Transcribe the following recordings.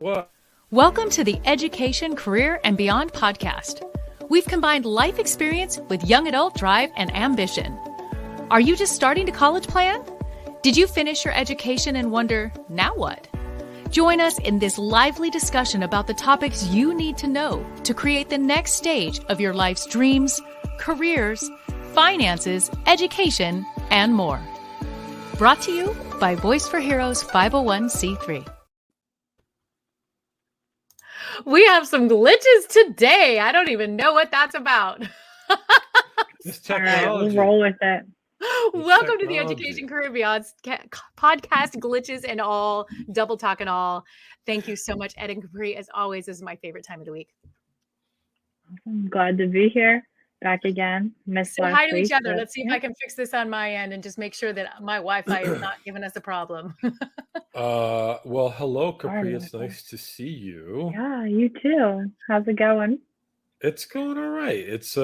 What? Welcome to the Education, Career, and Beyond podcast. We've combined life experience with young adult drive and ambition. Are you just starting to college plan? Did you finish your education and wonder, now what? Join us in this lively discussion about the topics you need to know to create the next stage of your life's dreams, careers, finances, education, and more. Brought to you by Voice for Heroes 501c3. We have some glitches today. I don't even know what that's about. This technology. We'll roll with it. Welcome to the Education Career Beyond podcast, glitches and all, double talk and all. Thank you so much, Ed and Capri. As always, this is my favorite time of the week. I'm glad to be here. Back again. Say hi to each other. Let's see if I can fix this on my end and just make sure that my Wi-Fi is not giving us a problem. Well, hello, Capri. It's nice to see you. Yeah, you too. How's it going? It's going all right. It's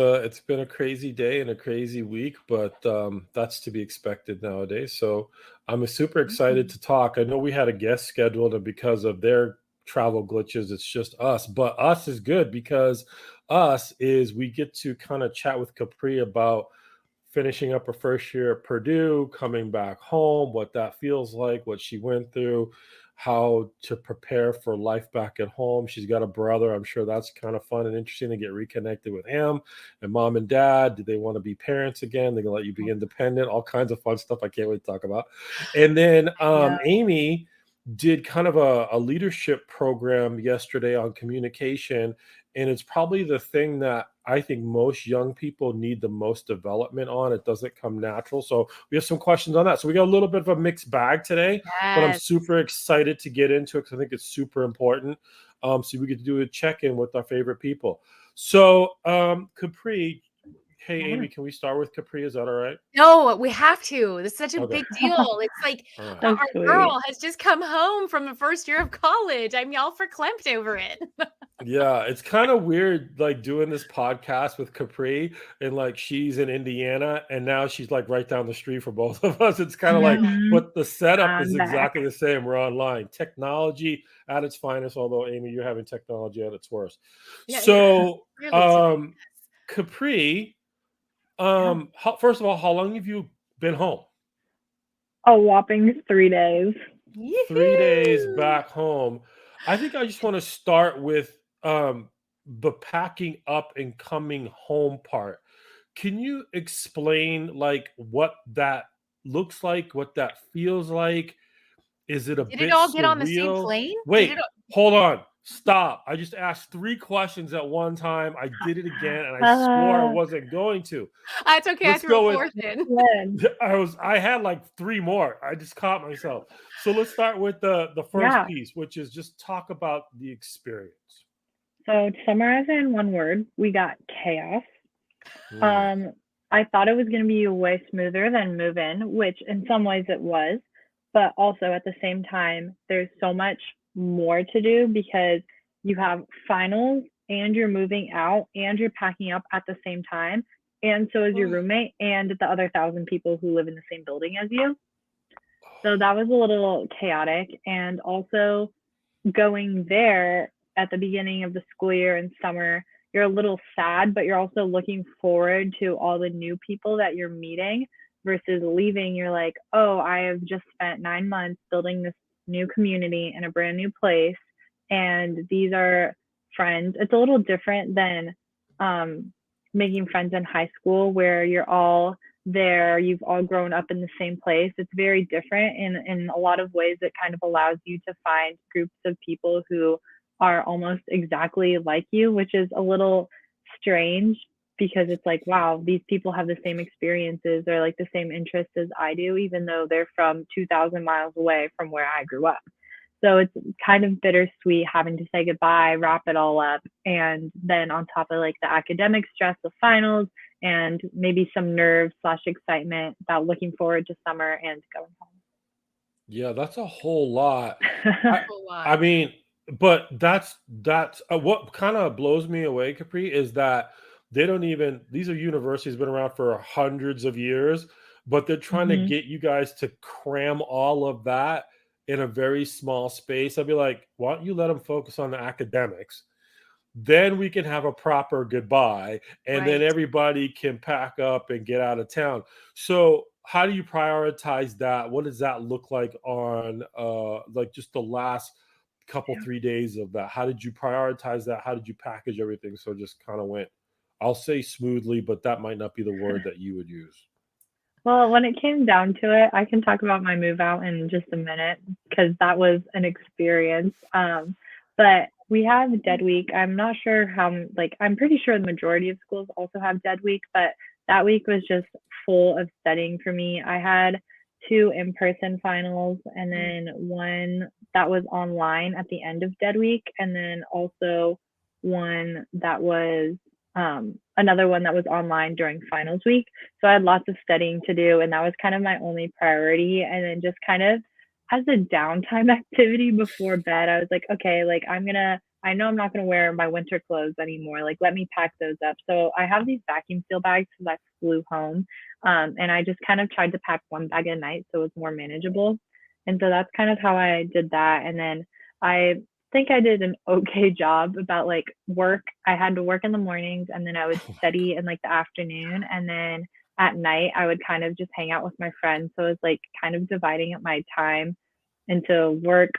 been a crazy day and a crazy week, but that's to be expected nowadays. So I'm super excited to talk. I know we had a guest scheduled, and because of their travel glitches, it's just us. But us is good because we get to kind of chat with Capri about finishing up her first year at Purdue, coming back home, what that feels like, what she went through, how to prepare for life back at home. She's got a brother. I'm sure that's kind of fun and interesting to get reconnected with him. And mom and dad, do they want to be parents again? They're going to let you be independent, all kinds of fun stuff I can't wait to talk about. And then Amy did kind of a leadership program yesterday on communication. And it's probably the thing that I think most young people need the most development on. It doesn't come natural. So we have some questions on that. So we got a little bit of a mixed bag today, but I'm super excited to get into it because I think it's super important. So we get to do a check-in with our favorite people. So Capri, hey, Amy, can we start with Capri? Is that all right? No, we have to. This is such a big deal. It's like our girl has just come home from the first year of college. I'm all verklempt over it. Yeah, it's kind of weird, like doing this podcast with Capri, and like she's in Indiana, and now she's like right down the street for both of us. It's kind of like, but the setup is exactly the same. We're online, technology at its finest. Although Amy, you're having technology at its worst. Yeah, so, Capri, first of all, how long have you been home? A whopping 3 days. 3 days back home. I think I just want to start with the packing up and coming home part. Can you explain like what that looks like, what that feels like? Is it a bit Did it all get surreal? on the same plane? Wait, hold on. Stop. I just asked 3 questions at one time. I did it again, and I swore I wasn't going to. It's okay. I threw a fourth in. I had like 3 more. I just caught myself. So let's start with the first piece, which is just talk about the experience. So to summarize it in one word, we got chaos. I thought it was going to be way smoother than move in, which in some ways it was. But also at the same time, there's so much more to do because you have finals and you're moving out and you're packing up at the same time. And so is your roommate and the other 1,000 people who live in the same building as you. So that was a little chaotic. And also going there at the beginning of the school year in summer, you're a little sad, but you're also looking forward to all the new people that you're meeting versus leaving. You're like, oh, I have just spent 9 months building this new community in a brand new place. And these are friends. It's a little different than making friends in high school where you're all there, you've all grown up in the same place. It's very different in a lot of ways. It kind of allows you to find groups of people who are almost exactly like you, which is a little strange because it's like, wow, these people have the same experiences or like the same interests as I do, even though they're from 2,000 miles away from where I grew up. So it's kind of bittersweet having to say goodbye, wrap it all up. And then on top of like the academic stress of finals and maybe some nerves/excitement about looking forward to summer and going home. Yeah, that's a whole lot. I mean, but that's what kind of blows me away, Capri, is that they don't even, these are universities been around for hundreds of years, but they're trying to get you guys to cram all of that in a very small space, I'd be like, why don't you let them focus on the academics? Then we can have a proper goodbye, and then Right. everybody can pack up and get out of town. So how do you prioritize that? What does that look like on like just the last couple 3 days of that? How did you prioritize that? How did you package everything so it just kind of went, I'll say smoothly, but that might not be the word that you would use. Well, when it came down to it, I can talk about my move out in just a minute because that was an experience. But we have dead week. I'm not sure how, like, I'm pretty sure the majority of schools also have dead week, but that week was just full of studying for me. I had 2 in-person finals and then one that was online at the end of dead week, and then also one that was another one that was online during finals week. So I had lots of studying to do, and that was kind of my only priority. And then just kind of as a downtime activity before bed, I was like, okay, like I know I'm not gonna wear my winter clothes anymore. Like, let me pack those up. So I have these vacuum seal bags because I flew home, and I just kind of tried to pack one bag a night so it was more manageable. And so that's kind of how I did that. And then I think I did an okay job about like work. I had to work in the mornings and then I would study in like the afternoon. And then at night, I would kind of just hang out with my friends. So it was like kind of dividing up my time into work,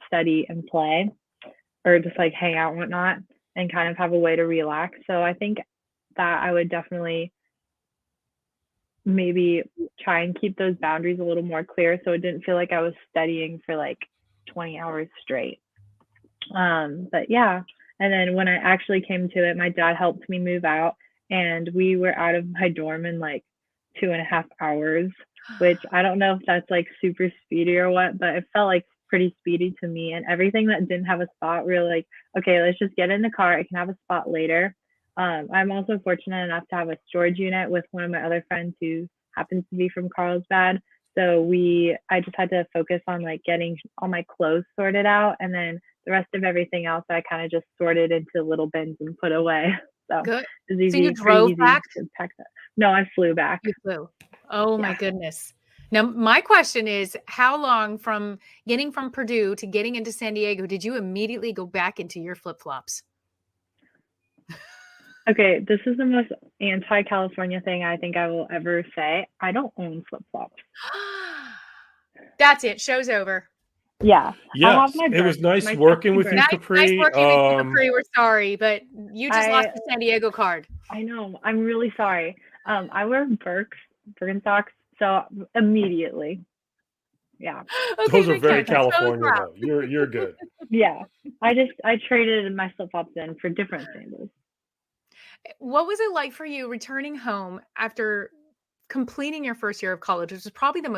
study, and play, or just like hang out and whatnot and kind of have a way to relax. So I think that I would definitely maybe try and keep those boundaries a little more clear so it didn't feel like I was studying for like 20 hours straight. But yeah, and then when I actually came to it, my dad helped me move out, and we were out of my dorm in like 2.5 hours, which I don't know if that's like super speedy or what, but it felt like pretty speedy to me. And everything that didn't have a spot, we were like, okay, let's just get in the car. I can have a spot later. I'm also fortunate enough to have a storage unit with one of my other friends who happens to be from Carlsbad. So I just had to focus on like getting all my clothes sorted out, and then the rest of everything else I kind of just sorted into little bins and put away. So Good. it was So you easy, pretty drove easy back? to pack that. No, I flew back. You flew. Oh my Yeah. goodness. Now, my question is, how long from getting from Purdue to getting into San Diego did you immediately go back into your flip-flops? Okay, this is the most anti-California thing I think I will ever say. I don't own flip-flops. That's it. Show's over. Yeah, I have Yes, my it birth, was nice my working sexy with you, birth. Nice Capri. working with you, Capri. We're sorry, but you just lost I the San Diego card. I know. I'm really sorry. I wear Birkenstocks, so immediately. Yeah. Okay, Those are we very can't. Toes California, are out. though. You're good. Yeah. I traded my flip-flops in for different sandals. What was it like for you returning home after completing your first year of college, which is probably one of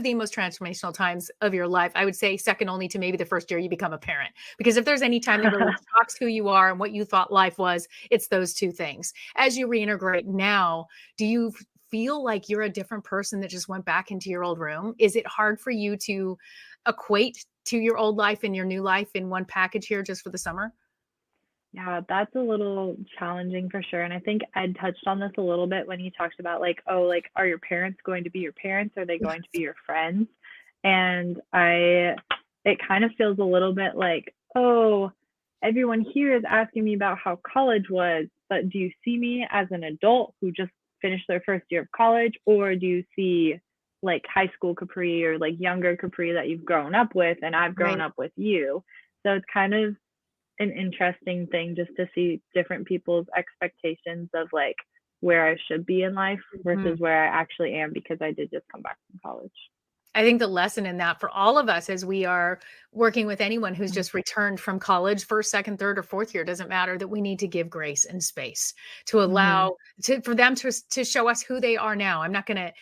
the most transformational times of your life? I would say second only to maybe the first year you become a parent. Because if there's any time that really shocks who you are and what you thought life was, it's those two things. As you reintegrate now, do you feel like you're a different person that just went back into your old room? Is it hard for you to equate to your old life and your new life in one package here just for the summer? Yeah, that's a little challenging for sure. And I think Ed touched on this a little bit when he talked about like, oh, like, are your parents going to be your parents? Are they going to be your friends? And it kind of feels a little bit like, oh, everyone here is asking me about how college was, but do you see me as an adult who just finished their first year of college, or do you see like high school Capri or like younger Capri that you've grown up with and I've grown Right. up with you? So it's kind of an interesting thing just to see different people's expectations of like where I should be in life versus where I actually am because I did just come back from college. I think the lesson in that for all of us as we are working with anyone who's just returned from college, first, second, third, or fourth year, doesn't matter, that we need to give grace and space to allow for them to show us who they are now. I'm not going to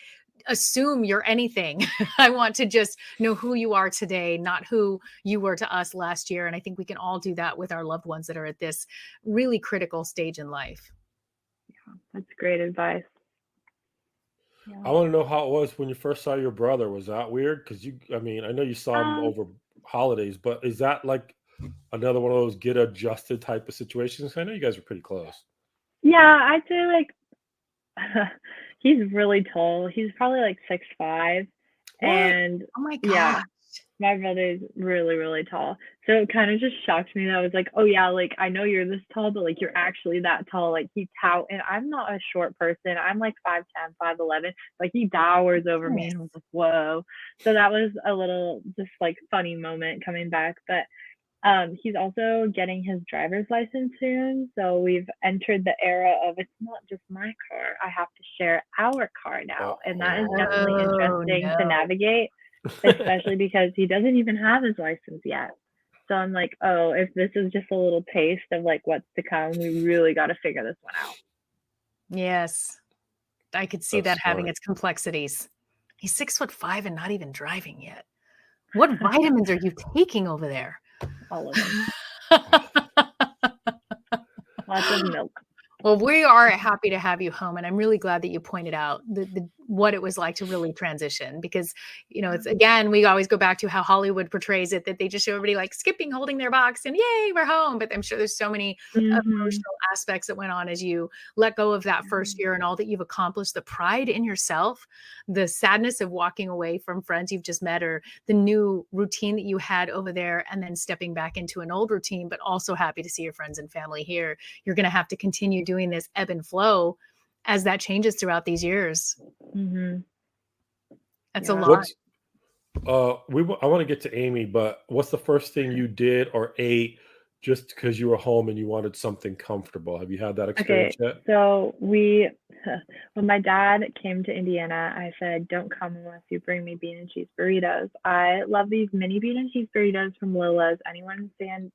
assume you're anything. I want to just know who you are today, not who you were to us last year. And I think we can all do that with our loved ones that are at this really critical stage in life. Yeah, that's great advice. Yeah. I want to know how it was when you first saw your brother. Was that weird? Because I mean, I know you saw him over holidays, but is that like another one of those get adjusted type of situations? I know you guys are pretty close. Yeah, I'd say like he's really tall. He's probably like 6'5", What? And Oh my God. yeah, my brother's really, really tall. So it kind of just shocked me that I was like, oh yeah, like I know you're this tall, but like you're actually that tall. Like he and I'm not a short person. I'm like 5'10", 5'11". Like he towers over me, and I was like, whoa. So that was a little just like funny moment coming back. But he's also getting his driver's license soon. So we've entered the era of it's not just my car. I have to share our car now. And that is definitely interesting to navigate, especially because he doesn't even have his license yet. So I'm like, oh, if this is just a little taste of like what's to come, we really got to figure this one out. Yes. I could see That's that having smart. its complexities. He's 6'5" and not even driving yet. What vitamins are you taking over there? All of them. Lots of milk. Well, we are happy to have you home, and I'm really glad that you pointed out what it was like to really transition, because, you know, it's, again, we always go back to how Hollywood portrays it, that they just show everybody like skipping, holding their box, and yay, we're home. But I'm sure there's so many emotional aspects that went on as you let go of that first year and all that you've accomplished, the pride in yourself, the sadness of walking away from friends you've just met, or the new routine that you had over there, and then stepping back into an old routine, but also happy to see your friends and family here. You're going to have to continue doing this ebb and flow as that changes throughout these years. That's a lot. I want to get to Amy, but what's the first thing you did or ate just because you were home and you wanted something comfortable? Have you had that experience yet? So when my dad came to Indiana, I said, don't come unless you bring me bean and cheese burritos. I love these mini bean and cheese burritos from Lola's. Anyone in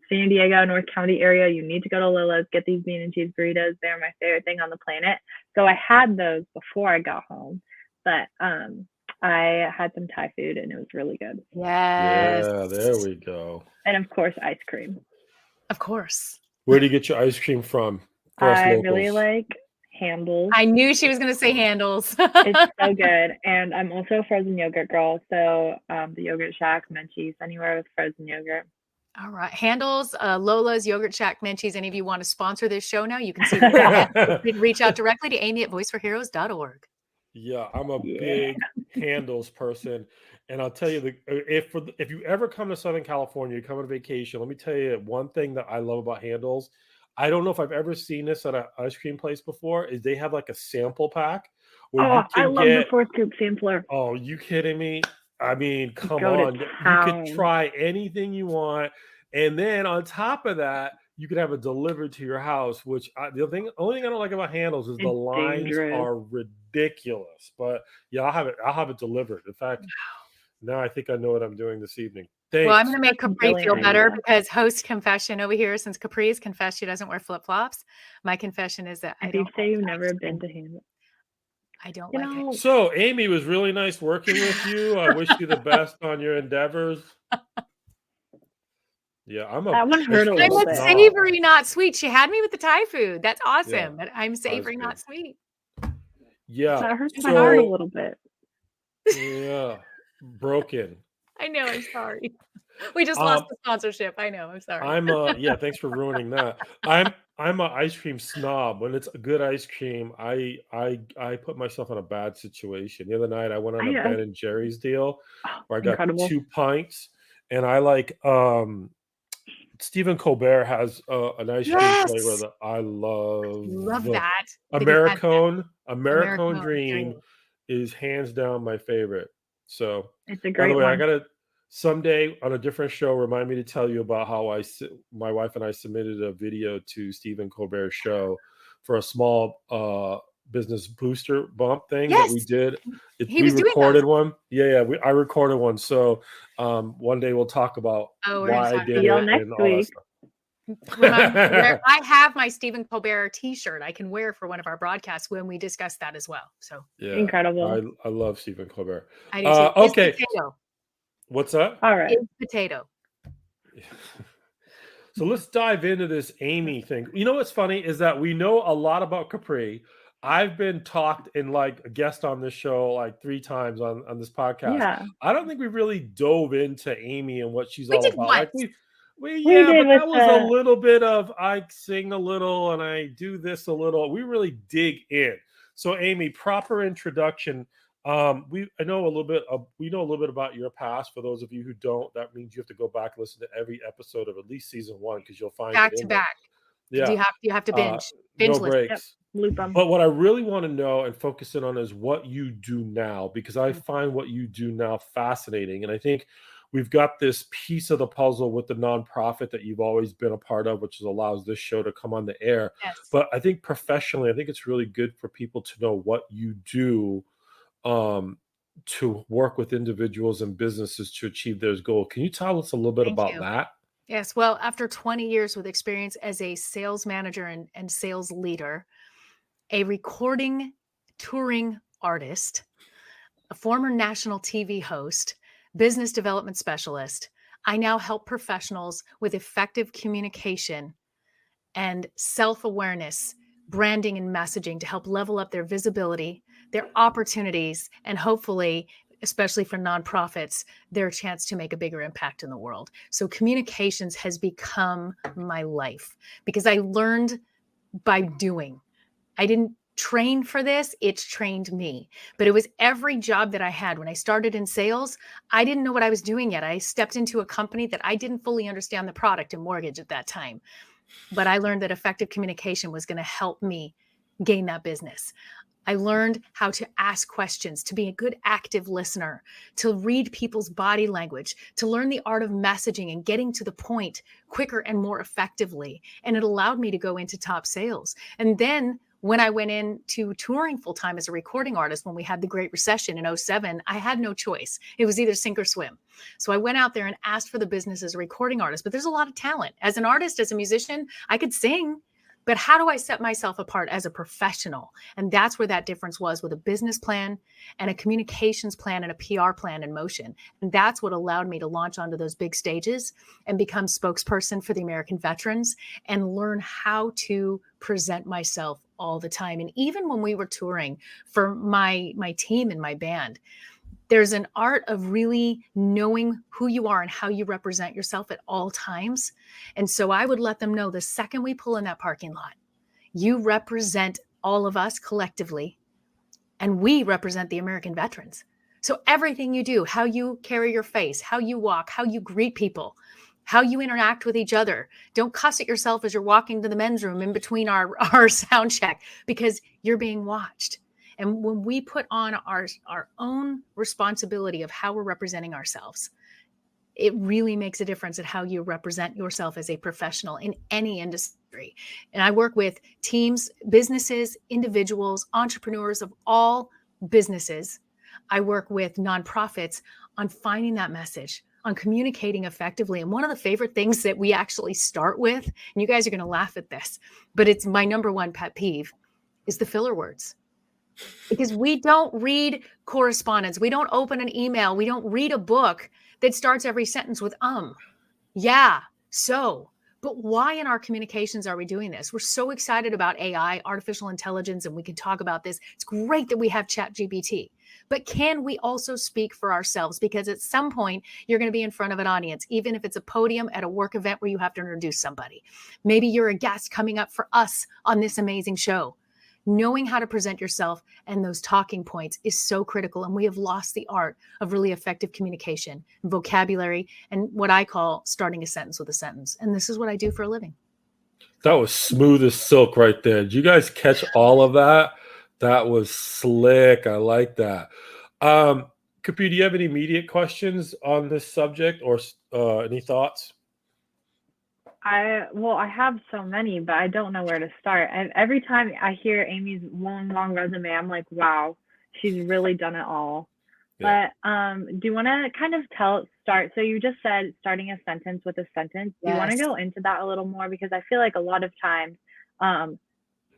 San Diego, North County area, you need to go to Lola's, get these bean and cheese burritos. They're my favorite thing on the planet. So I had those before I got home, but I had some Thai food and it was really good. Yes. Yeah, there we go. And of course, ice cream. Of course. Where do you get your ice cream from? I really like Handles. I knew she was going to say Handles. It's so good. And I'm also a frozen yogurt girl. So the Yogurt Shack, Menchie's, anywhere with frozen yogurt. All right. Handles, Lola's, Yogurt Shack, Menchie's. Any of you want to sponsor this show now? You can see that. You can reach out directly to Amy at voiceforheroes.org. Yeah, I'm a big Handles person. And I'll tell you, if you ever come to Southern California, you come on vacation, let me tell you one thing that I love about Handles. I don't know if I've ever seen this at an ice cream place before, is they have like a sample pack. Where you can I love the 4-scoop sampler. Oh, you kidding me? I mean, come on. You can try anything you want. And then on top of that, you can have it delivered to your house, which the only thing I don't like about Handles is the lines are ridiculous. But yeah, I'll have it delivered. In fact, now I think I know what I'm doing this evening. Thanks. Well, I'm going to make Capri feel better because host confession over here, since Capri has confessed she doesn't wear flip-flops, my confession is that I don't say you've never been to Handles. I don't like it. So, Amy, it was really nice working with you. I wish you the best on your endeavors. Yeah, that one hurt a little bit. I'm savory, not sweet. She had me with the Thai food. That's awesome. Yeah, but I'm savory, not sweet. Yeah. That hurts my heart a little bit. Yeah. Broken. I know. I'm sorry. We just lost the sponsorship. I know. I'm sorry. Yeah, thanks for ruining that. I'm an ice cream snob. When it's a good ice cream, I put myself in a bad situation. The other night I went on a Ben and Jerry's deal where I got 2 pints, and I like Stephen Colbert has an ice cream flavor that I love. Love that. Americone Dream is hands down my favorite. So it's a great by the way, one. I gotta someday on a different show remind me to tell you about how my wife and I submitted a video to Stephen Colbert's show for a small business booster bump thing that we did. We recorded one. I recorded one. So one day we'll talk about why I did it and all that stuff. I have my Stephen Colbert t-shirt I can wear for one of our broadcasts when we discuss that as well. So incredible. I love Stephen Colbert. I do too. Okay. What's that? All right. Potato. So let's dive into this Amy thing. You know what's funny is that we know a lot about Capri. I've been talked and like a guest on this show like 3 times on this podcast. Yeah. I don't think we really dove into Amy and what she's all about. Like but that was a little bit of I sing a little and I do this a little. We really dig in. So Amy, proper introduction. I know a little bit. We know a little bit about your past. For those of you who don't, that means you have to go back and listen to every episode of at least season one because you'll find Back it to in there. back. Yeah, You have to uh, binge no listen. Yep. breaks. Loop them. But what I really want to know and focus in on is what you do now, because I Mm. find what you do now fascinating. And I think we've got this piece of the puzzle with the nonprofit that you've always been a part of, which allows this show to come on the air. Yes. But I think professionally, I think it's really good for people to know what you do um, to work with individuals and businesses to achieve their goal. Can you tell us a little bit Thank about you. that? Yes. Well, after 20 years with experience as a sales manager and sales leader, a recording touring artist, a former national TV host, business development specialist, I now help professionals with effective communication and self-awareness, branding and messaging to help level up their visibility, their opportunities, and hopefully, especially for nonprofits, their chance to make a bigger impact in the world. So communications has become my life because I learned by doing. I didn't train for this, it's trained me. But it was every job that I had. When I started in sales, I didn't know what I was doing yet. I stepped into a company that I didn't fully understand the product and mortgage at that time. But I learned that effective communication was going to help me gain that business. I learned how to ask questions, to be a good active listener, to read people's body language, to learn the art of messaging and getting to the point quicker and more effectively. And it allowed me to go into top sales. And then when I went into touring full time as a recording artist, when we had the Great Recession in 2007, I had no choice. It was either sink or swim. So I went out there and asked for the business as a recording artist, but there's a lot of talent. As an artist, as a musician, I could sing, but how do I set myself apart as a professional? And that's where that difference was, with a business plan and a communications plan and a PR plan in motion. And that's what allowed me to launch onto those big stages and become spokesperson for the American veterans and learn how to present myself all the time. And even when we were touring for my team and my band, there's an art of really knowing who you are and how you represent yourself at all times. And so I would let them know the second we pull in that parking lot, you represent all of us collectively, and we represent the American veterans. So everything you do, how you carry your face, how you walk, how you greet people, how you interact with each other. Don't cuss at yourself as you're walking to the men's room in between our sound check, because you're being watched. And when we put on our own responsibility of how we're representing ourselves, it really makes a difference at how you represent yourself as a professional in any industry. And I work with teams, businesses, individuals, entrepreneurs of all businesses. I work with nonprofits on finding that message, on communicating effectively. And one of the favorite things that we actually start with, and you guys are going to laugh at this, but it's my number one pet peeve, is the filler words. Because we don't read correspondence. We don't open an email. We don't read a book that starts every sentence with, yeah, so. But why in our communications are we doing this? We're so excited about AI, artificial intelligence, and we can talk about this. It's great that we have ChatGPT. But can we also speak for ourselves? Because at some point, you're going to be in front of an audience, even if it's a podium at a work event where you have to introduce somebody. Maybe you're a guest coming up for us on this amazing show. Knowing how to present yourself and those talking points is so critical. And we have lost the art of really effective communication, vocabulary, and what I call starting a sentence with a sentence. And this is what I do for a living. That was smooth as silk right there. Did you guys catch all of that? That was slick. I like that. Capri, do you have any immediate questions on this subject or any thoughts? I have so many, but I don't know where to start. And every time I hear Amy's long resume, I'm like, wow, she's really done it all. Yeah. But do you want to kind of start? So you just said starting a sentence with a sentence. Do you want to Yes. go into that a little more? Because I feel like a lot of times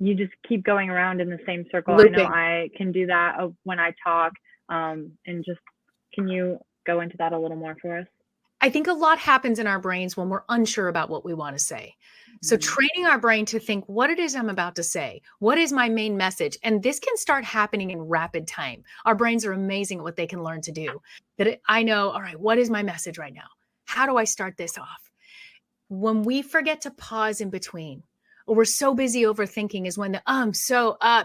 you just keep going around in the same circle. I know Looping. I can do that when I talk. And just, can you go into that a little more for us? I think a lot happens in our brains when we're unsure about what we want to say. So training our brain to think what it is I'm about to say, what is my main message? And this can start happening in rapid time. Our brains are amazing at what they can learn to do. I know, all right, what is my message right now? How do I start this off? When we forget to pause in between, or we're so busy overthinking, is when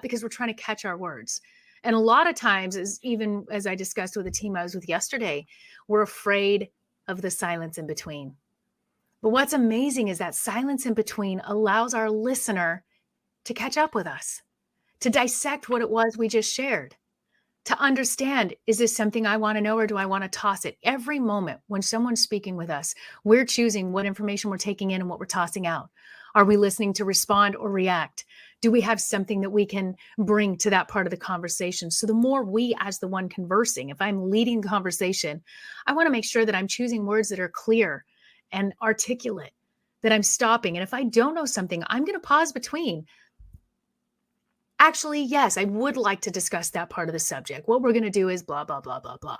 because we're trying to catch our words. And a lot of times, even as I discussed with a team I was with yesterday, we're afraid of the silence in between. But what's amazing is that silence in between allows our listener to catch up with us, to dissect what it was we just shared, to understand, is this something I want to know or do I want to toss it? Every moment when someone's speaking with us, we're choosing what information we're taking in and what we're tossing out. Are we listening to respond or react? Do we have something that we can bring to that part of the conversation? So the more we, as the one conversing, if I'm leading the conversation, I want to make sure that I'm choosing words that are clear and articulate, that I'm stopping. And if I don't know something, I'm going to pause between. Actually, yes, I would like to discuss that part of the subject. What we're going to do is blah, blah, blah, blah, blah.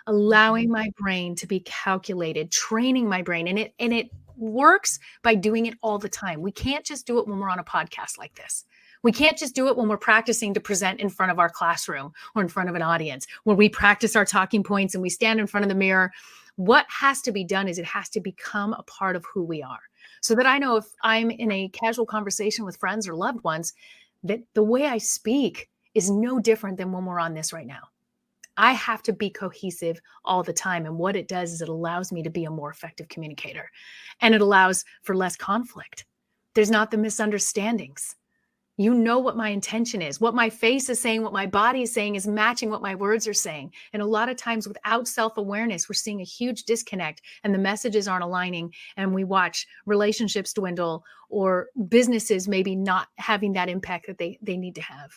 Allowing my brain to be calculated, training my brain. And it works by doing it all the time. We can't just do it when we're on a podcast like this. We can't just do it when we're practicing to present in front of our classroom or in front of an audience, where we practice our talking points and we stand in front of the mirror. What has to be done is it has to become a part of who we are, so that I know if I'm in a casual conversation with friends or loved ones, that the way I speak is no different than when we're on this right now. I have to be cohesive all the time. And what it does is it allows me to be a more effective communicator, and it allows for less conflict. There's not the misunderstandings. You know what my intention is, what my face is saying, what my body is saying is matching what my words are saying. And a lot of times without self-awareness, we're seeing a huge disconnect and the messages aren't aligning. And we watch relationships dwindle or businesses maybe not having that impact that they need to have.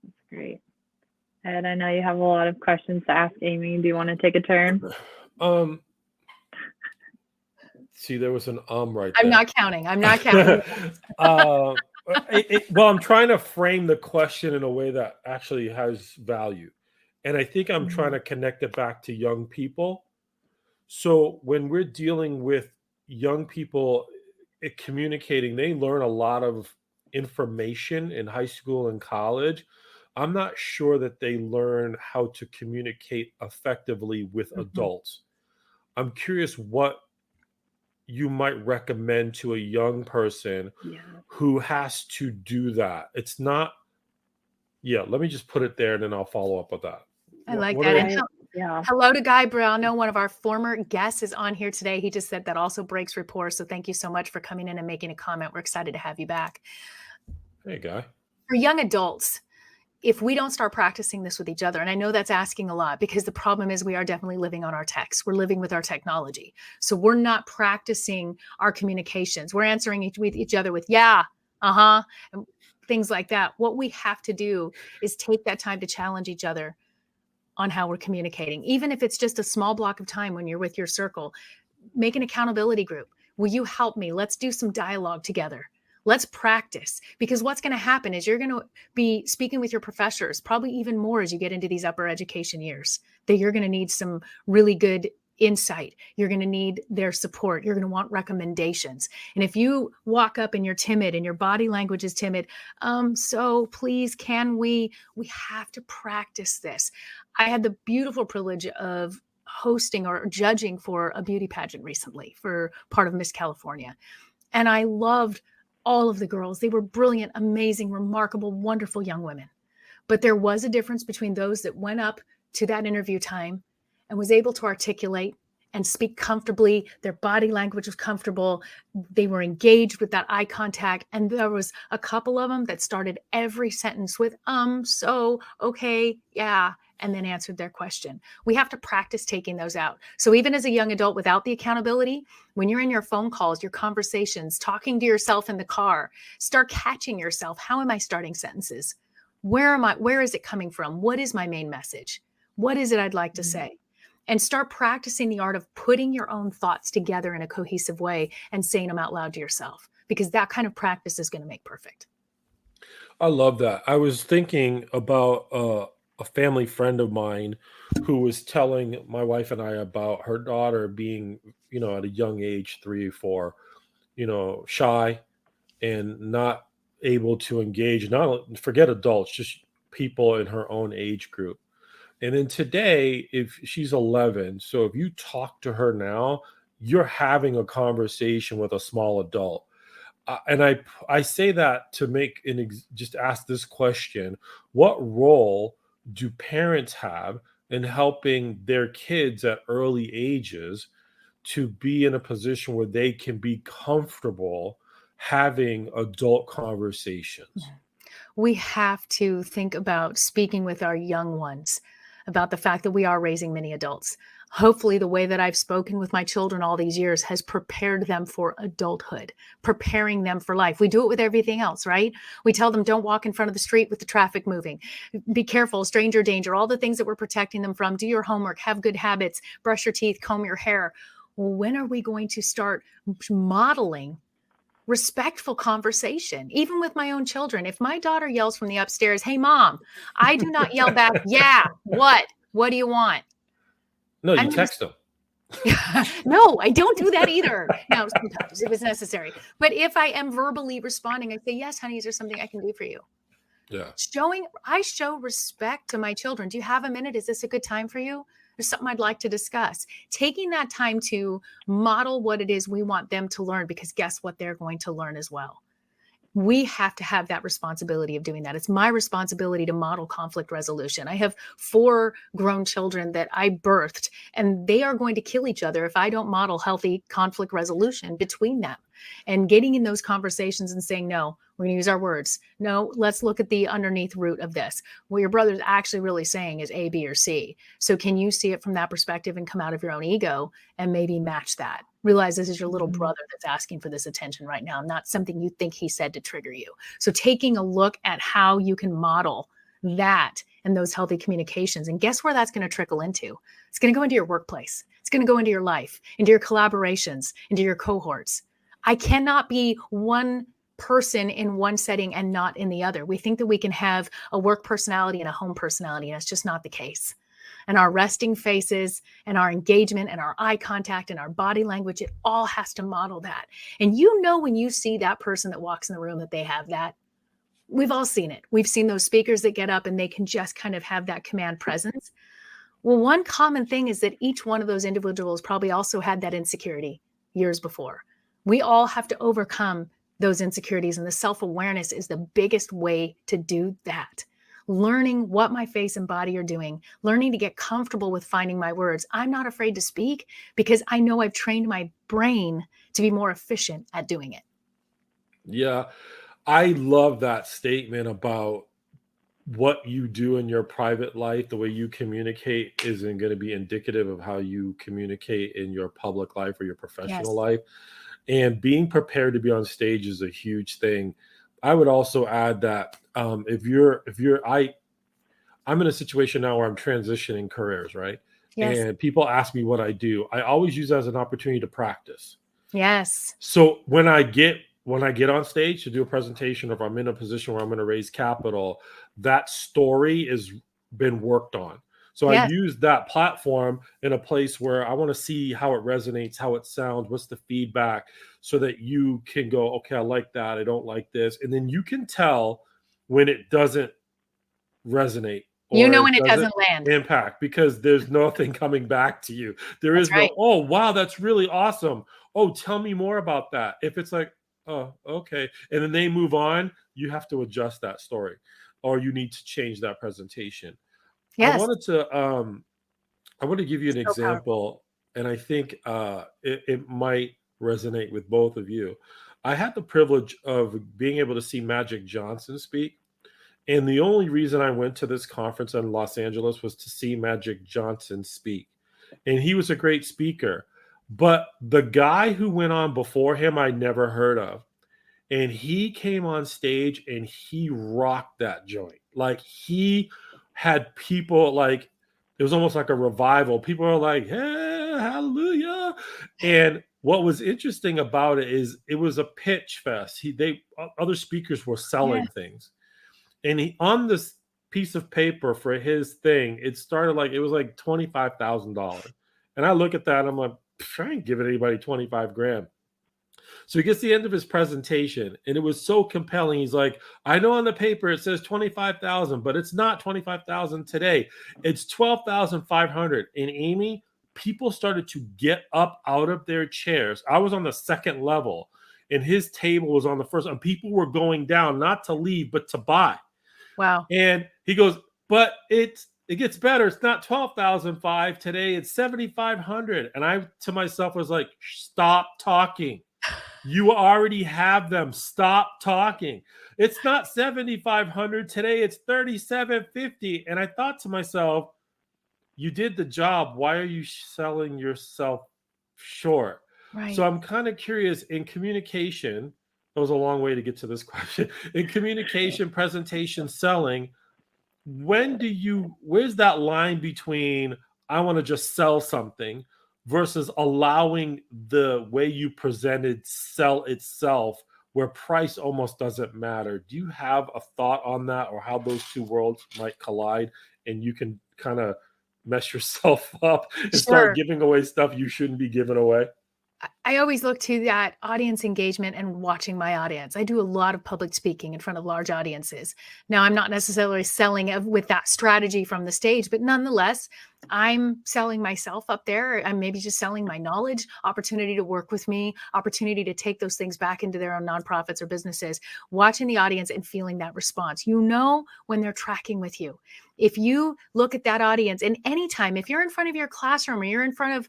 That's great. Ed, I know you have a lot of questions to ask Amy. Do you want to take a turn? See, there was an right there. I'm not counting. Well, I'm trying to frame the question in a way that actually has value. And I think I'm trying to connect it back to young people. So when we're dealing with young people communicating, they learn a lot of information in high school and college. I'm not sure that they learn how to communicate effectively with adults. I'm curious what you might recommend to a young person who has to do that. It's not, let me just put it there and then I'll follow up with that. I like that. Hello to Guy Browno, one of our former guests is on here today. He just said that also breaks rapport. So thank you so much for coming in and making a comment. We're excited to have you back. Hey, Guy. For young adults, if we don't start practicing this with each other, and I know that's asking a lot, because the problem is we are definitely living on our texts. We're living with our technology. So we're not practicing our communications. We're answering each other with, and things like that. What we have to do is take that time to challenge each other on how we're communicating. Even if it's just a small block of time when you're with your circle, make an accountability group. Will you help me? Let's do some dialogue together. Let's practice, because what's going to happen is you're going to be speaking with your professors, probably even more as you get into these upper education years, that you're going to need some really good insight. You're going to need their support. You're going to want recommendations. And if you walk up and you're timid and your body language is timid, so please, we have to practice this. I had the beautiful privilege of hosting or judging for a beauty pageant recently for part of Miss California. And I loved all of the girls. They were brilliant, amazing, remarkable, wonderful young women. But there was a difference between those that went up to that interview time and was able to articulate and speak comfortably. Their body language was comfortable. They were engaged with that eye contact. And there was a couple of them that started every sentence with, so, okay, yeah, and then answered their question. We have to practice taking those out. So even as a young adult without the accountability, when you're in your phone calls, your conversations, talking to yourself in the car, start catching yourself. How am I starting sentences? Where is it coming from? What is my main message? What is it I'd like to say? And start practicing the art of putting your own thoughts together in a cohesive way and saying them out loud to yourself, because that kind of practice is going to make perfect. I love that. I was thinking about a family friend of mine who was telling my wife and I about her daughter being, at a young age, 3 or 4, shy and not able to engage, not forget adults, just people in her own age group. And then today, if she's 11, so if you talk to her now, you're having a conversation with a small adult. and I say that to make just ask this question: what role do parents have in helping their kids at early ages to be in a position where they can be comfortable having adult conversations? We have to think about speaking with our young ones about the fact that we are raising many adults. Hopefully, the way that I've spoken with my children all these years has prepared them for adulthood, preparing them for life. We do it with everything else, right? We tell them, don't walk in front of the street with the traffic moving. Be careful, stranger danger, all the things that we're protecting them from. Do your homework, have good habits, brush your teeth, comb your hair. Well, when are we going to start modeling respectful conversation, even with my own children? If my daughter yells from the upstairs, "Hey, mom," I do not yell back, "Yeah, what? What do you want?" No, you I'm gonna text them. No, I don't do that either. Now, sometimes if it's necessary. But if I am verbally responding, I say, "Yes, honey, is there something I can do for you?" Yeah. I show respect to my children. Do you have a minute? Is this a good time for you? There's something I'd like to discuss. Taking that time to model what it is we want them to learn, because guess what? They're going to learn as well. We have to have that responsibility of doing that. It's my responsibility to model conflict resolution. I have 4 grown children that I birthed, and they are going to kill each other if I don't model healthy conflict resolution between them. And getting in those conversations and saying, no, we're going to use our words. No, let's look at the underneath root of this. What your brother's actually really saying is A, B, or C. So can you see it from that perspective and come out of your own ego and maybe match that? Realize this is your little brother that's asking for this attention right now, not something you think he said to trigger you. So taking a look at how you can model that and those healthy communications. And guess where that's going to trickle into? It's going to go into your workplace. It's going to go into your life, into your collaborations, into your cohorts. I cannot be one person in one setting and not in the other. We think that we can have a work personality and a home personality, and it's just not the case. And our resting faces and our engagement and our eye contact and our body language, it all has to model that. And you know, when you see that person that walks in the room that they have that, we've all seen it. We've seen those speakers that get up and they can just kind of have that command presence. Well, one common thing is that each one of those individuals probably also had that insecurity years before. We all have to overcome those insecurities, and the self-awareness is the biggest way to do that. Learning what my face and body are doing, learning to get comfortable with finding my words. I'm not afraid to speak because I know I've trained my brain to be more efficient at doing it. Yeah. I love that statement about what you do in your private life, the way you communicate isn't going to be indicative of how you communicate in your public life or your professional life. And being prepared to be on stage is a huge thing. I would also add that I'm in a situation now where I'm transitioning careers, right? Yes. And people ask me what I do. I always use that as an opportunity to practice. Yes. So when I get on stage to do a presentation, or if I'm in a position where I'm going to raise capital, that story has been worked on. So I use that platform in a place where I want to see how it resonates, how it sounds, what's the feedback, so that you can go, okay, I like that, I don't like this. And then you can tell when it doesn't resonate. You know when it doesn't land. Impact, because there's nothing coming back to you. There is no, oh, wow, that's really awesome. Oh, tell me more about that. If it's like, oh, okay. And then they move on, you have to adjust that story, or you need to change that presentation. Yes. I want to give you an example, and I think it might resonate with both of you. I had the privilege of being able to see Magic Johnson speak. And the only reason I went to this conference in Los Angeles was to see Magic Johnson speak. And he was a great speaker. But the guy who went on before him, I never heard of. And he came on stage and he rocked that joint. Like, he had people, like, it was almost like a revival. People are like, hey, hallelujah. And what was interesting about it is it was a pitch fest. Other speakers were selling things. And he, on this piece of paper for his thing, it was like $25,000. And I look at that and I'm like, I ain't giving anybody 25 grand. So he gets to the end of his presentation and it was so compelling. He's like, I know on the paper it says 25,000, but it's not 25,000 today. It's 12,500. And Amy, people started to get up out of their chairs. I was on the second level. and his table was on the first, and people were going down, not to leave, but to buy. Wow. And he goes, but it gets better. It's not 12,500 today. It's 7,500. And I to myself was like, stop talking. You already have them. Stop talking. It's not 7,500 today. It's 3,750. And I thought to myself, you did the job. Why are you selling yourself short? Right. So I'm kind of curious, in communication, that was a long way to get to this question. In communication, presentation, selling, where's that line between I want to just sell something versus allowing the way you presented sell itself, where price almost doesn't matter? Do you have a thought on that, or how those two worlds might collide and you can kind of mess yourself up and start giving away stuff you shouldn't be giving away? I always look to that audience engagement and watching my audience. I do a lot of public speaking in front of large audiences. Now, I'm not necessarily selling with that strategy from the stage, but nonetheless, I'm selling myself up there. I'm maybe just selling my knowledge, opportunity to work with me, opportunity to take those things back into their own nonprofits or businesses, watching the audience and feeling that response. You know when they're tracking with you. If you look at that audience, and anytime, if you're in front of your classroom or you're in front of,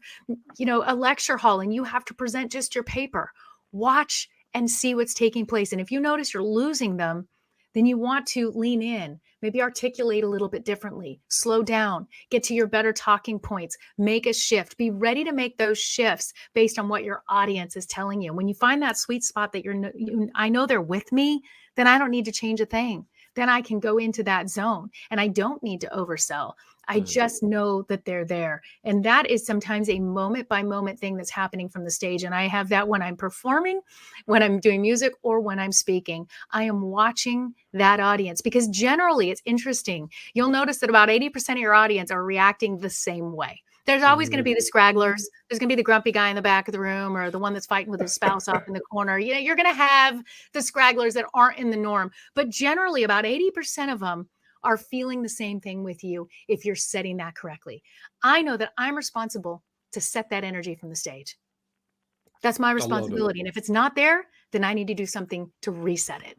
a lecture hall and you have to present just your paper, watch and see what's taking place. And if you notice you're losing them, then you want to lean in, maybe articulate a little bit differently, slow down, get to your better talking points, make a shift, be ready to make those shifts based on what your audience is telling you. When you find that sweet spot that I know they're with me, then I don't need to change a thing. Then I can go into that zone and I don't need to oversell. I just know that they're there. And that is sometimes a moment by moment thing that's happening from the stage. And I have that when I'm performing, when I'm doing music, or when I'm speaking. I am watching that audience, because generally it's interesting. You'll notice that about 80% of your audience are reacting the same way. There's always going to be the scragglers. There's going to be the grumpy guy in the back of the room, or the one that's fighting with his spouse off in the corner. You're going to have the scragglers that aren't in the norm. But generally, about 80% of them are feeling the same thing with you if you're setting that correctly. I know that I'm responsible to set that energy from the stage. That's my responsibility. And if it's not there, then I need to do something to reset it.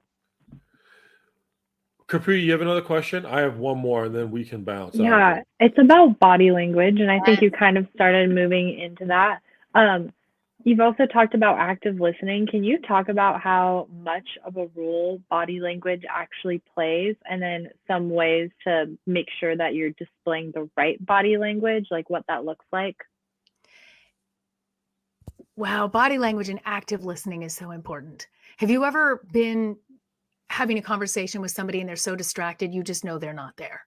Capri, you have another question? I have one more, and then we can bounce. Yeah, it's about body language, and I think you kind of started moving into that. You've also talked about active listening. Can you talk about how much of a role body language actually plays, and then some ways to make sure that you're displaying the right body language, like what that looks like? Wow, body language and active listening is so important. Have you ever been having a conversation with somebody and they're so distracted, you just know they're not there?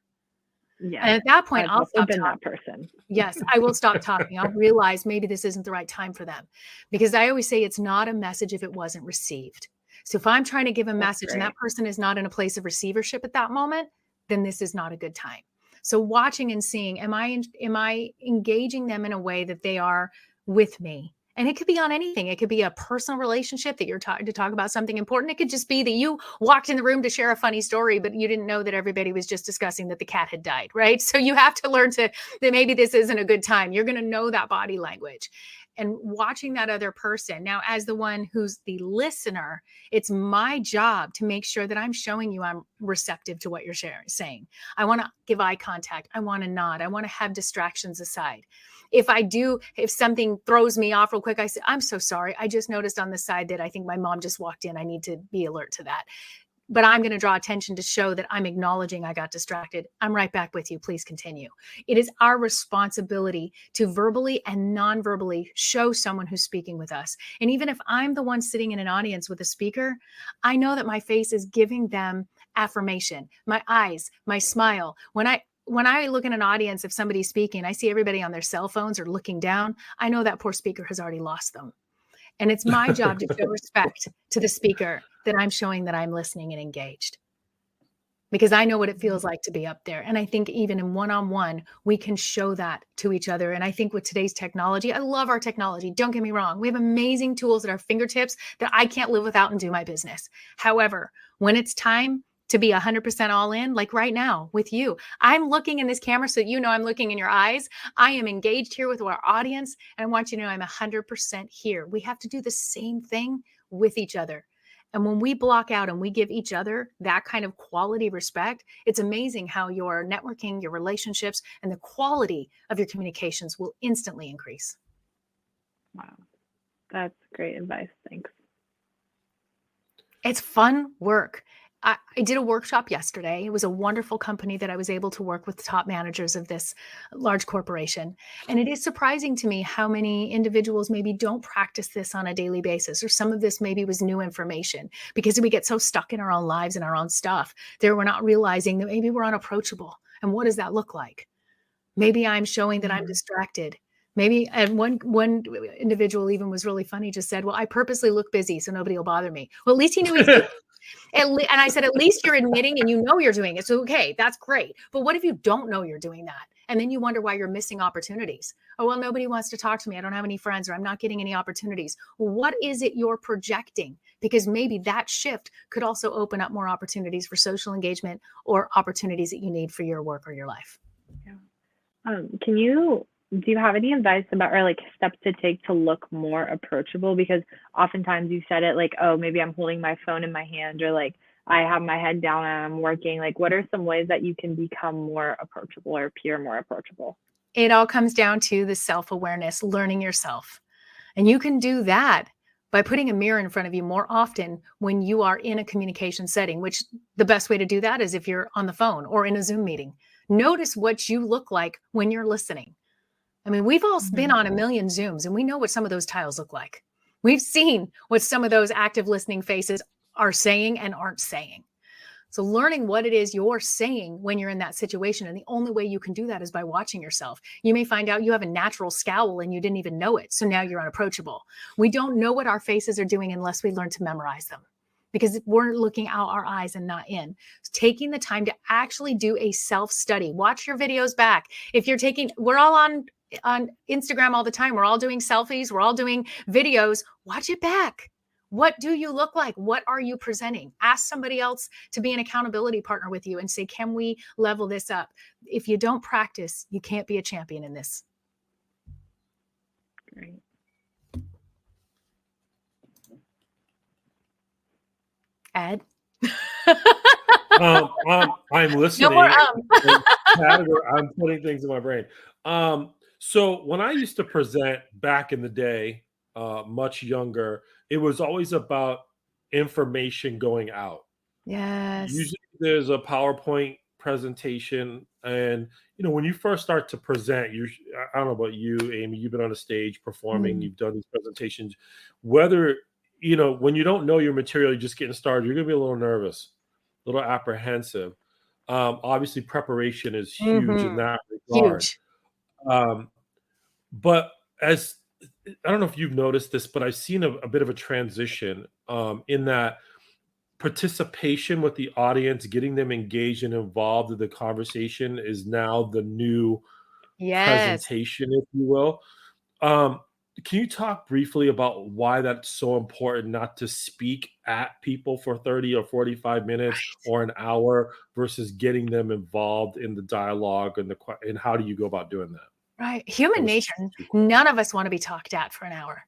Yeah. And at that point, I'll stop been talking. that person. Yes, I will stop talking. I'll realize maybe this isn't the right time for them, because I always say it's not a message if it wasn't received. So if I'm trying to give a message and that person is not in a place of receivership at that moment, then this is not a good time. So watching and seeing, am I engaging them in a way that they are with me? And it could be on anything. It could be a personal relationship that you're to talk about something important. It could just be that you walked in the room to share a funny story, but you didn't know that everybody was just discussing that the cat had died, right? So you have to learn that maybe this isn't a good time. You're going to know that body language. And watching that other person. Now, as the one who's the listener, it's my job to make sure that I'm showing you I'm receptive to what you're saying. I want to give eye contact. I want to nod. I want to have distractions aside. If something throws me off real quick, I say, I'm so sorry. I just noticed on the side that I think my mom just walked in. I need to be alert to that. But I'm going to draw attention to show that I'm acknowledging I got distracted. I'm right back with you. Please continue. It is our responsibility to verbally and non-verbally show someone who's speaking with us. And even if I'm the one sitting in an audience with a speaker, I know that my face is giving them affirmation. My eyes, my smile. When I look in an audience, if somebody's speaking, I see everybody on their cell phones or looking down, I know that poor speaker has already lost them. And it's my job to show respect to the speaker, that I'm showing that I'm listening and engaged, because I know what it feels like to be up there. And I think even in one-on-one, we can show that to each other. And I think with today's technology, I love our technology. Don't get me wrong. We have amazing tools at our fingertips that I can't live without and do my business. However, when it's time to be 100% all in, like right now with you. I'm looking in this camera so you know I'm looking in your eyes. I am engaged here with our audience, and I want you to know I'm 100% here. We have to do the same thing with each other. And when we block out and we give each other that kind of quality respect, it's amazing how your networking, your relationships, and the quality of your communications will instantly increase. Wow. That's great advice. Thanks. It's fun work. I did a workshop yesterday. It was a wonderful company that I was able to work with the top managers of this large corporation. And it is surprising to me how many individuals maybe don't practice this on a daily basis, or some of this maybe was new information because we get so stuck in our own lives and our own stuff that we're not realizing that maybe we're unapproachable. And what does that look like? Maybe I'm showing that I'm distracted. Maybe, and one individual even was really funny, just said, well, I purposely look busy so nobody will bother me. Well, at least he knew he's and I said, at least you're admitting and you know you're doing it. So, okay, that's great. But what if you don't know you're doing that? And then you wonder why you're missing opportunities. Oh, well, nobody wants to talk to me. I don't have any friends, or I'm not getting any opportunities. Well, what is it you're projecting? Because maybe that shift could also open up more opportunities for social engagement or opportunities that you need for your work or your life. Yeah. Do you have any advice about, or like steps to take to look more approachable? Because oftentimes you said it like, oh, maybe I'm holding my phone in my hand, or like I have my head down and I'm working. Like, what are some ways that you can become more approachable or appear more approachable? It all comes down to the self-awareness, learning yourself. And you can do that by putting a mirror in front of you more often when you are in a communication setting, which the best way to do that is if you're on the phone or in a Zoom meeting. Notice what you look like when you're listening. I mean, we've all been on a million Zooms and we know what some of those tiles look like. We've seen what some of those active listening faces are saying and aren't saying. So learning what it is you're saying when you're in that situation. And the only way you can do that is by watching yourself. You may find out you have a natural scowl and you didn't even know it. So now you're unapproachable. We don't know what our faces are doing unless we learn to memorize them, because we're looking out our eyes and not in. Taking the time to actually do a self-study. Watch your videos back. If you're we're all on Instagram all the time. We're all doing selfies. We're all doing videos. Watch it back. What do you look like? What are you presenting? Ask somebody else to be an accountability partner with you and say, can we level this up? If you don't practice, you can't be a champion in this. Great. Ed? I'm listening. No more, I'm putting things in my brain. So when I used to present back in the day, much younger, it was always about information going out. Yes. Usually there's a PowerPoint presentation, and when you first start to present, I don't know about you, Amy, you've been on a stage performing, you've done these presentations, whether when you don't know your material, you're just getting started, you're gonna be a little nervous, a little apprehensive. Obviously preparation is huge in that regard. Huge. But as I don't know if you've noticed this, but I've seen a bit of a transition in that participation with the audience, getting them engaged and involved in the conversation is now the new presentation, if you will. Can you talk briefly about why that's so important, not to speak at people for 30 or 45 minutes or an hour versus getting them involved in the dialogue and how do you go about doing that? Right. Human nature. None of us want to be talked at for an hour.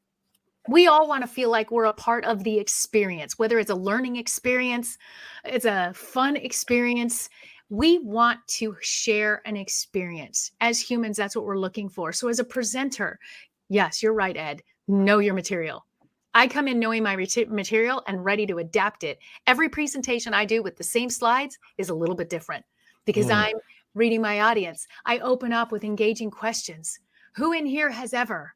We all want to feel like we're a part of the experience, whether it's a learning experience, it's a fun experience. We want to share an experience. As humans, that's what we're looking for. So as a presenter, yes, you're right, Ed. Know your material. I come in knowing my material and ready to adapt it. Every presentation I do with the same slides is a little bit different because I'm reading my audience. I open up with engaging questions. Who in here has ever?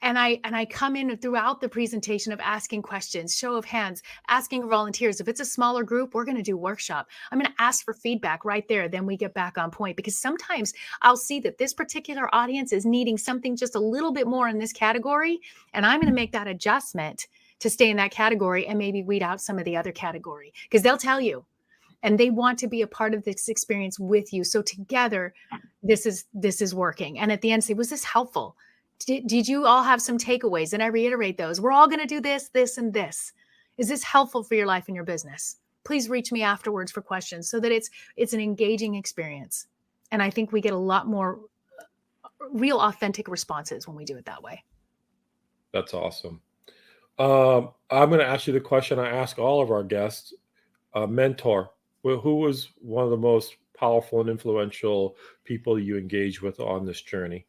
And I come in throughout the presentation of asking questions, show of hands, asking for volunteers. If it's a smaller group, we're going to do workshop. I'm going to ask for feedback right there. Then we get back on point, because sometimes I'll see that this particular audience is needing something just a little bit more in this category. And I'm going to make that adjustment to stay in that category and maybe weed out some of the other category, because they'll tell you. And they want to be a part of this experience with you. So together, this is working. And at the end, say, was this helpful? Did you all have some takeaways? And I reiterate those. We're all going to do this, this, and this. Is this helpful for your life and your business? please reach me afterwards for questions, so that it's an engaging experience. And I think we get a lot more real authentic responses when we do it that way. That's awesome. I'm going to ask you the question I ask all of our guests. Mentor. Who was one of the most powerful and influential people you engage with on this journey?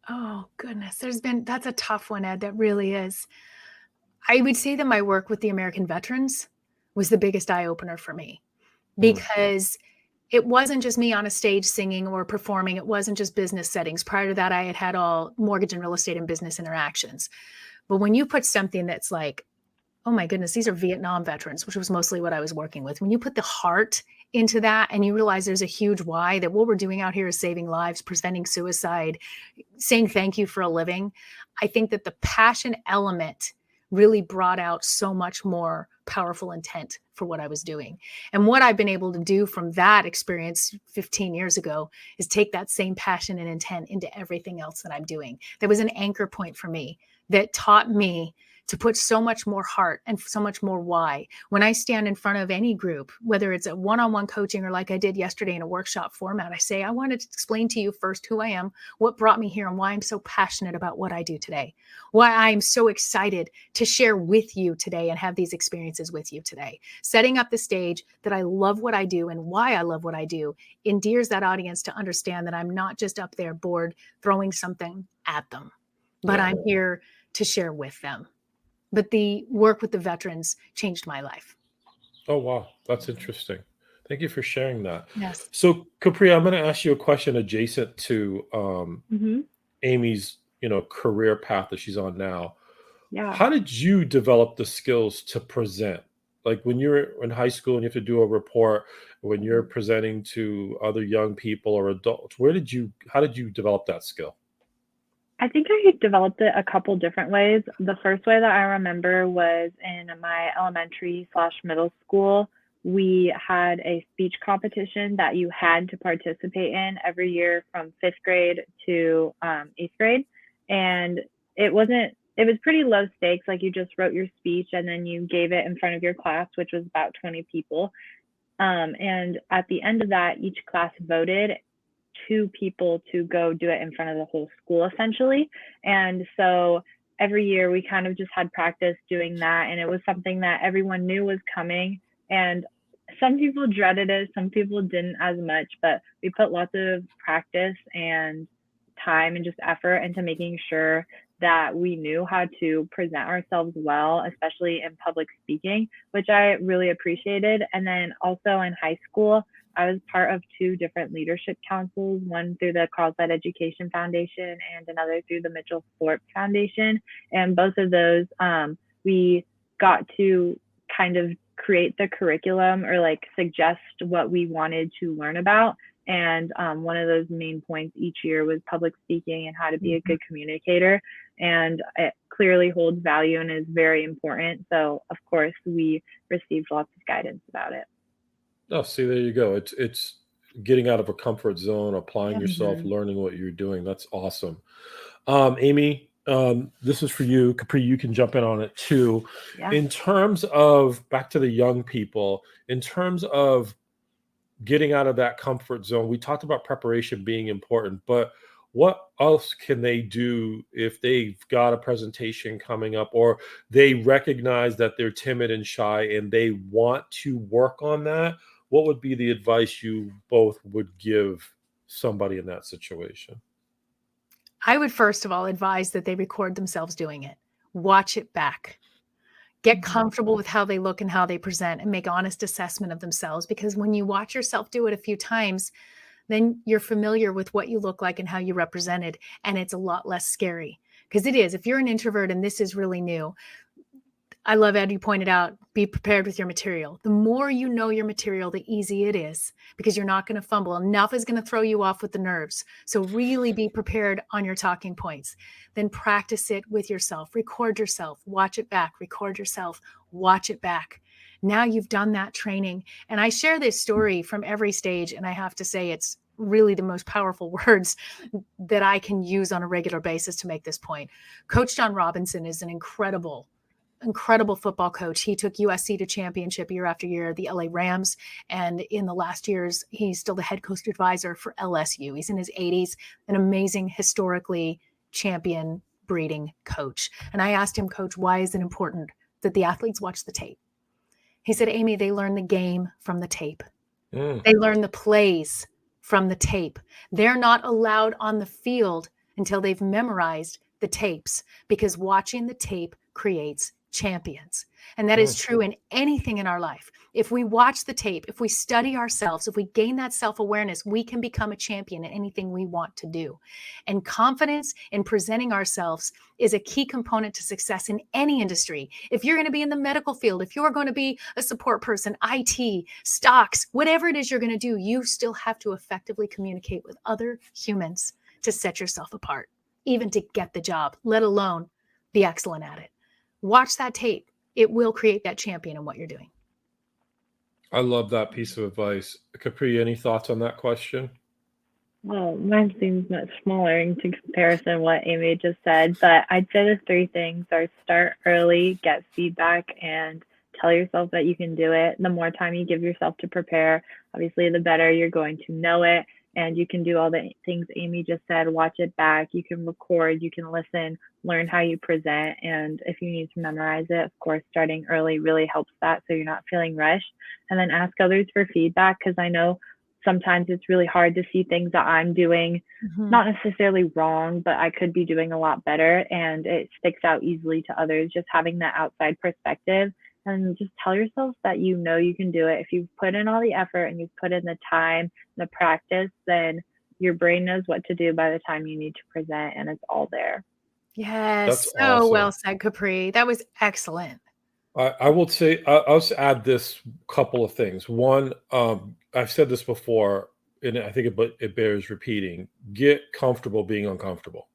Oh, goodness. That's a tough one, Ed. That really is. I would say that my work with the American veterans was the biggest eye opener for me, because it wasn't just me on a stage singing or performing. It wasn't just business settings. Prior to that, I had had all mortgage and real estate and business interactions. But when you put something that's like, oh my goodness, these are Vietnam veterans, which was mostly what I was working with. When you put the heart into that and you realize there's a huge why, that what we're doing out here is saving lives, preventing suicide, saying thank you for a living, I think that the passion element really brought out so much more powerful intent for what I was doing. And what I've been able to do from that experience 15 years ago is take that same passion and intent into everything else that I'm doing. There was an anchor point for me that taught me to put so much more heart and so much more why. When I stand in front of any group, whether it's a one-on-one coaching or like I did yesterday in a workshop format, I say, I wanted to explain to you first who I am, what brought me here, and why I'm so passionate about what I do today, why I'm so excited to share with you today and have these experiences with you today. Setting up the stage that I love what I do and why I love what I do endears that audience to understand that I'm not just up there bored throwing something at them, but I'm here to share with them. But the work with the veterans changed my life. Oh, wow. That's interesting. Thank you for sharing that. Yes. So, Capri, I'm going to ask you a question adjacent to Amy's, career path that she's on now. Yeah. How did you develop the skills to present? Like when you're in high school and you have to do a report, when you're presenting to other young people or adults, how did you develop that skill? I think I developed it a couple different ways. The first way that I remember was in my elementary/middle school. We had a speech competition that you had to participate in every year from 5th grade to 8th grade. And it was pretty low stakes. Like you just wrote your speech and then you gave it in front of your class, which was about 20 people. And at the end of that, each class voted 2 people to go do it in front of the whole school, essentially. And so every year we kind of just had practice doing that. And it was something that everyone knew was coming. And some people dreaded it, some people didn't as much, but we put lots of practice and time and just effort into making sure that we knew how to present ourselves well, especially in public speaking, which I really appreciated. And then also in high school, I was part of 2 different leadership councils, one through the Carlsbad Education Foundation and another through the Mitchell Thorpe Foundation. And both of those, we got to kind of create the curriculum or like suggest what we wanted to learn about. And one of those main points each year was public speaking and how to be a good communicator. And it clearly holds value and is very important. So of course we received lots of guidance about it. Oh, see, there you go. It's getting out of a comfort zone, applying yourself, Mhm. learning what you're doing. That's awesome. Amy, this is for you. Capri, you can jump in on it too. Yeah. In terms of back to the young people, in terms of getting out of that comfort zone, we talked about preparation being important, but what else can they do if they've got a presentation coming up or they recognize that they're timid and shy and they want to work on that? What would be the advice you both would give somebody in that situation? I would first of all advise that they record themselves doing it. Watch it back. Get comfortable with how they look and how they present and make honest assessment of themselves. Because when you watch yourself do it a few times, then you're familiar with what you look like and how you represented. And it's a lot less scary. Because it is, if you're an introvert and this is really new, I love, Ed, you pointed out, be prepared with your material. The more you know your material, the easier it is because you're not going to fumble. Enough is going to throw you off with the nerves. So really be prepared on your talking points. Then practice it with yourself. Record yourself. Watch it back. Record yourself. Watch it back. Now you've done that training. And I share this story from every stage, and I have to say it's really the most powerful words that I can use on a regular basis to make this point. Coach John Robinson is an incredible incredible football coach. He took USC to championship year after year, the LA Rams. And in the last years, he's still the head coach advisor for LSU. He's in his 80s, an amazing, historically champion breeding coach. And I asked him, Coach, why is it important that the athletes watch the tape? He said, Amy, they learn the game from the tape. They learn the plays from the tape. They're not allowed on the field until they've memorized the tapes, because watching the tape creates champions. And that is true in anything in our life. If we watch the tape, if we study ourselves, if we gain that self-awareness, we can become a champion in anything we want to do. And confidence in presenting ourselves is a key component to success in any industry. If you're going to be in the medical field, if you're going to be a support person, IT, stocks, whatever it is you're going to do, you still have to effectively communicate with other humans to set yourself apart, even to get the job, let alone be excellent at it. Watch that tape. It will create that champion in what you're doing. I love that piece of advice. Capri, any thoughts on that question? Well, mine seems much smaller in comparison to what Amy just said, but I'd say the three things are: start early, get feedback, and tell yourself that you can do it. The more time you give yourself to prepare, obviously, the better you're going to know it. And you can do all the things Amy just said, watch it back, you can record, you can listen, learn how you present. And if you need to memorize it, of course, starting early really helps that, so you're not feeling rushed. And then ask others for feedback, because I know sometimes it's really hard to see things that I'm doing, not necessarily wrong, but I could be doing a lot better, and it sticks out easily to others. Just having that outside perspective, and just tell yourself that you know you can do it. If you've put in all the effort and you've put in the time, the practice, then your brain knows what to do by the time you need to present, and it's all there. Yes, That's so awesome. well said, Capri. That was excellent. I will say, I'll just add this couple of things. One, I've said this before, and I think it bears repeating. Get comfortable being uncomfortable.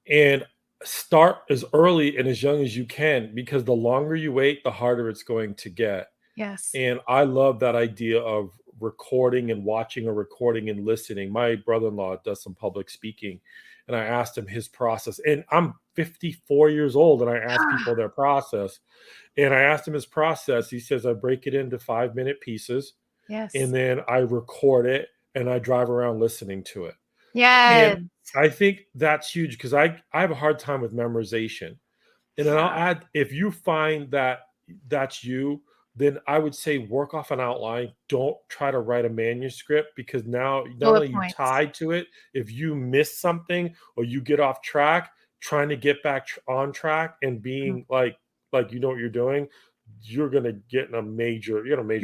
And start as early and as young as you can, because the longer you wait, the harder it's going to get. Yes. And I love that idea of recording and watching, or recording and listening. My brother-in-law does some public speaking, and I asked him his process. And I'm 54 years old, and I ask people their process. And I asked him his process. He says, I break it into 5-minute pieces. Yes. And then I record it, and I drive around listening to it. Yes. And I think that's huge, because I have a hard time with memorization. And then I'll add, if you find that that's you, then I would say work off an outline. Don't try to write a manuscript, because now not only you tied to it, if you miss something or you get off track, trying to get back on track and being like you know what you're doing, you're gonna get in a major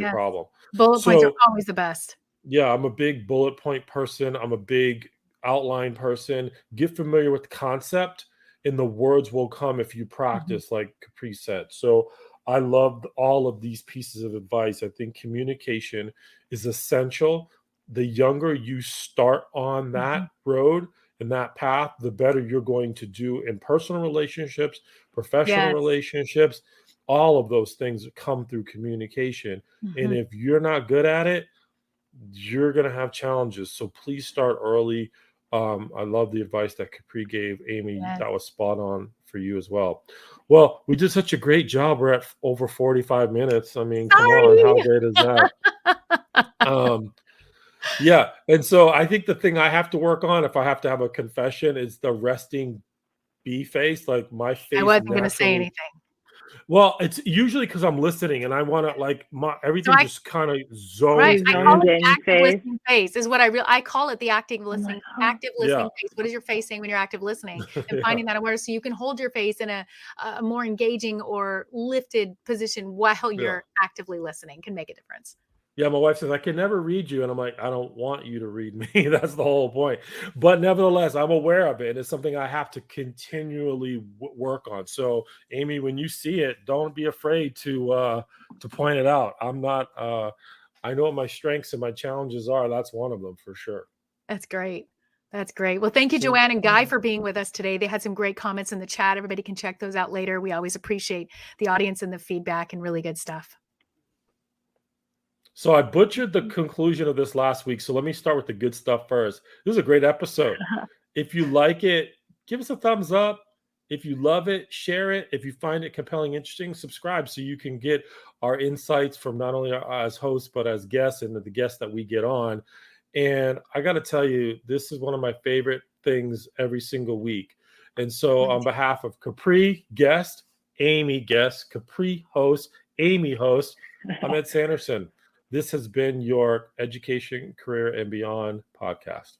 problem. Bullet points are always the best. Yeah, I'm a big bullet point person. I'm a big outline person. Get familiar with the concept, and the words will come if you practice, like Capri said. So I loved all of these pieces of advice. I think communication is essential. The younger you start on that road and that path, the better you're going to do in personal relationships, professional relationships. All of those things come through communication. And if you're not good at it, you're going to have challenges. So please start early. I love the advice that Capri gave, Amy. That was spot on for you as well. Well, we did such a great job. We're at over 45 minutes. I mean, come on, how great is that? Yeah. And so I think the thing I have to work on, if I have to have a confession, is the resting bee face. Like my face. I wasn't going to say anything. Well, it's usually because I'm listening and I want to everything just kind of zones. Right. I call it the active listening face is what I call it, the active listening face. What is your face saying when you're active listening? And finding that awareness, so you can hold your face in a more engaging or lifted position while you're actively listening, can make a difference. Yeah, my wife says, I can never read you. And I'm like, I don't want you to read me. That's the whole point. But nevertheless, I'm aware of it. And it's something I have to continually work on. So, Amy, when you see it, don't be afraid to point it out. I'm not, I know what my strengths and my challenges are. That's one of them for sure. That's great. That's great. Well, thank you, Joanne and Guy, for being with us today. They had some great comments in the chat. Everybody can check those out later. We always appreciate the audience and the feedback and really good stuff. So I butchered the conclusion of this last week. So let me start with the good stuff first. This is a great episode. If you like it, give us a thumbs up. If you love it, share it. If you find it compelling, interesting, subscribe so you can get our insights from not only as hosts, but as guests and the guests that we get on. And I got to tell you, this is one of my favorite things every single week. And so on behalf of Capri guest, Amy guest, Capri host, Amy host, I'm Ed Sanderson. This has been your Education, Career, and Beyond podcast.